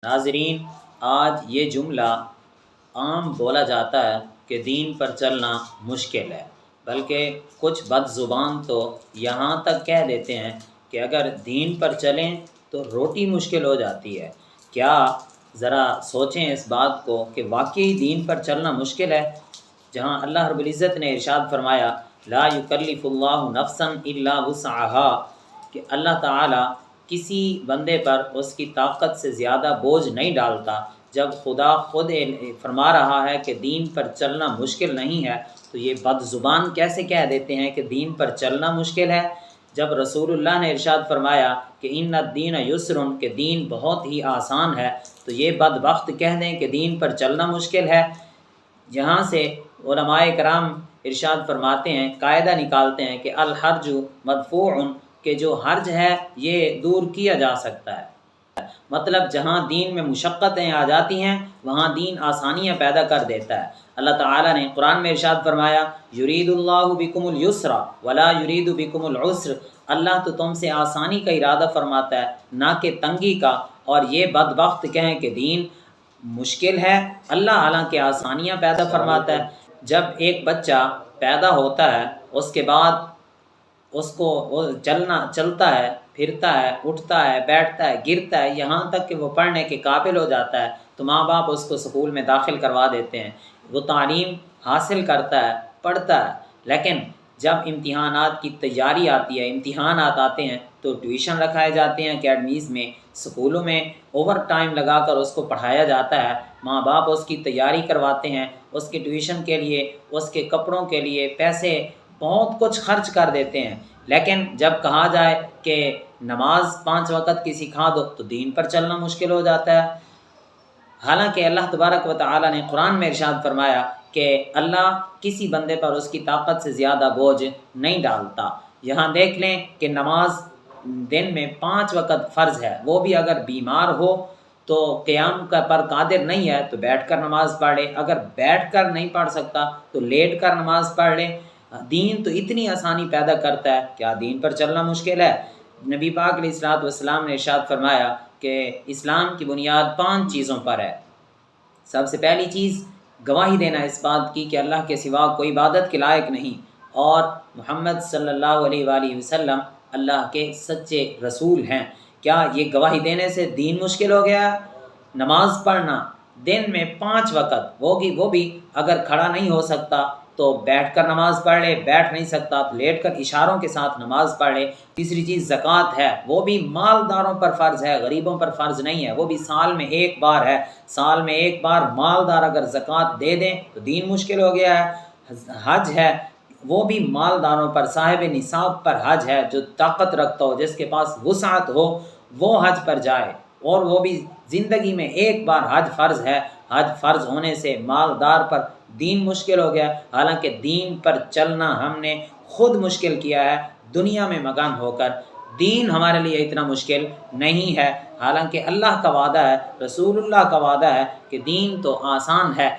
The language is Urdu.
ناظرین، آج یہ جملہ عام بولا جاتا ہے کہ دین پر چلنا مشکل ہے، بلکہ کچھ بد زبان تو یہاں تک کہہ دیتے ہیں کہ اگر دین پر چلیں تو روٹی مشکل ہو جاتی ہے۔ کیا ذرا سوچیں اس بات کو کہ واقعی دین پر چلنا مشکل ہے، جہاں اللہ رب العزت نے ارشاد فرمایا لا یکلف اللہ نفسا الا وسعها، کہ اللہ تعالیٰ کسی بندے پر اس کی طاقت سے زیادہ بوجھ نہیں ڈالتا۔ جب خدا خود فرما رہا ہے کہ دین پر چلنا مشکل نہیں ہے، تو یہ بد زبان کیسے کہہ دیتے ہیں کہ دین پر چلنا مشکل ہے، جب رسول اللہ نے ارشاد فرمایا کہ ان الدین یسر، کہ دین بہت ہی آسان ہے، تو یہ بدبخت کہہ دیں کہ دین پر چلنا مشکل ہے۔ یہاں سے علماء کرام ارشاد فرماتے ہیں، قاعدہ نکالتے ہیں کہ الحرج مدفوع، کہ جو حرج ہے یہ دور کیا جا سکتا ہے۔ مطلب جہاں دین میں مشقتیں آ جاتی ہیں وہاں دین آسانیاں پیدا کر دیتا ہے۔ اللہ تعالیٰ نے قرآن میں ارشاد فرمایا یرید اللہ بکم الیسر ولا یرید بکم العسر، اللہ تو تم سے آسانی کا ارادہ فرماتا ہے نہ کہ تنگی کا، اور یہ بدبخت کہیں کہ دین مشکل ہے۔ اللہ حالانکہ آسانیاں پیدا فرماتا ہے۔ جب ایک بچہ پیدا ہوتا ہے اس کے بعد اس کو وہ چلتا ہے، پھرتا ہے، اٹھتا ہے، بیٹھتا ہے، گرتا ہے، یہاں تک کہ وہ پڑھنے کے قابل ہو جاتا ہے، تو ماں باپ اس کو سکول میں داخل کروا دیتے ہیں، وہ تعلیم حاصل کرتا ہے، پڑھتا ہے۔ لیکن جب امتحانات کی تیاری آتی ہے، امتحانات آتے ہیں، تو ٹیوشن رکھائے جاتے ہیں اکیڈمیز میں، سکولوں میں اوور ٹائم لگا کر اس کو پڑھایا جاتا ہے، ماں باپ اس کی تیاری کرواتے ہیں، اس کے ٹیوشن کے لیے، اس کے کپڑوں کے لیے پیسے بہت کچھ خرچ کر دیتے ہیں۔ لیکن جب کہا جائے کہ نماز 5 وقت کی سکھا دو تو دین پر چلنا مشکل ہو جاتا ہے۔ حالانکہ اللہ تبارک و تعالیٰ نے قرآن میں ارشاد فرمایا کہ اللہ کسی بندے پر اس کی طاقت سے زیادہ بوجھ نہیں ڈالتا۔ یہاں دیکھ لیں کہ نماز دن میں 5 وقت فرض ہے، وہ بھی اگر بیمار ہو تو قیام پر قادر نہیں ہے تو بیٹھ کر نماز پڑھ لے، اگر بیٹھ کر نہیں پڑھ سکتا تو لیٹ کر نماز پڑھ لے۔ دین تو اتنی آسانی پیدا کرتا ہے، کیا دین پر چلنا مشکل ہے؟ نبی پاک علیہ الصلوۃ والسلام نے ارشاد فرمایا کہ اسلام کی بنیاد 5 چیزوں پر ہے۔ سب سے پہلی چیز گواہی دینا اس بات کی کہ اللہ کے سوا کوئی عبادت کے لائق نہیں، اور محمد صلی اللہ علیہ وآلہ وسلم اللہ کے سچے رسول ہیں۔ کیا یہ گواہی دینے سے دین مشکل ہو گیا؟ نماز پڑھنا دن میں 5 وقت، وہ بھی اگر کھڑا نہیں ہو سکتا تو بیٹھ کر نماز پڑھ لے، بیٹھ نہیں سکتا تو لیٹ کر اشاروں کے ساتھ نماز پڑھ لے۔ تیسری چیز زکوٰۃ ہے، وہ بھی مالداروں پر فرض ہے، غریبوں پر فرض نہیں ہے، وہ بھی سال میں 1 بار ہے۔ سال میں 1 بار مالدار اگر زکوٰۃ دے دیں تو دین مشکل ہو گیا ہے۔ حج ہے، وہ بھی مالداروں پر، صاحب نصاب پر حج ہے، جو طاقت رکھتا ہو، جس کے پاس وسعت ہو وہ حج پر جائے، اور وہ بھی زندگی میں 1 بار حج فرض ہے۔ حج فرض ہونے سے مالدار پر دین مشکل ہو گیا، حالانکہ دین پر چلنا ہم نے خود مشکل کیا ہے دنیا میں مگن ہو کر۔ دین ہمارے لیے اتنا مشکل نہیں ہے، حالانکہ اللہ کا وعدہ ہے، رسول اللہ کا وعدہ ہے کہ دین تو آسان ہے۔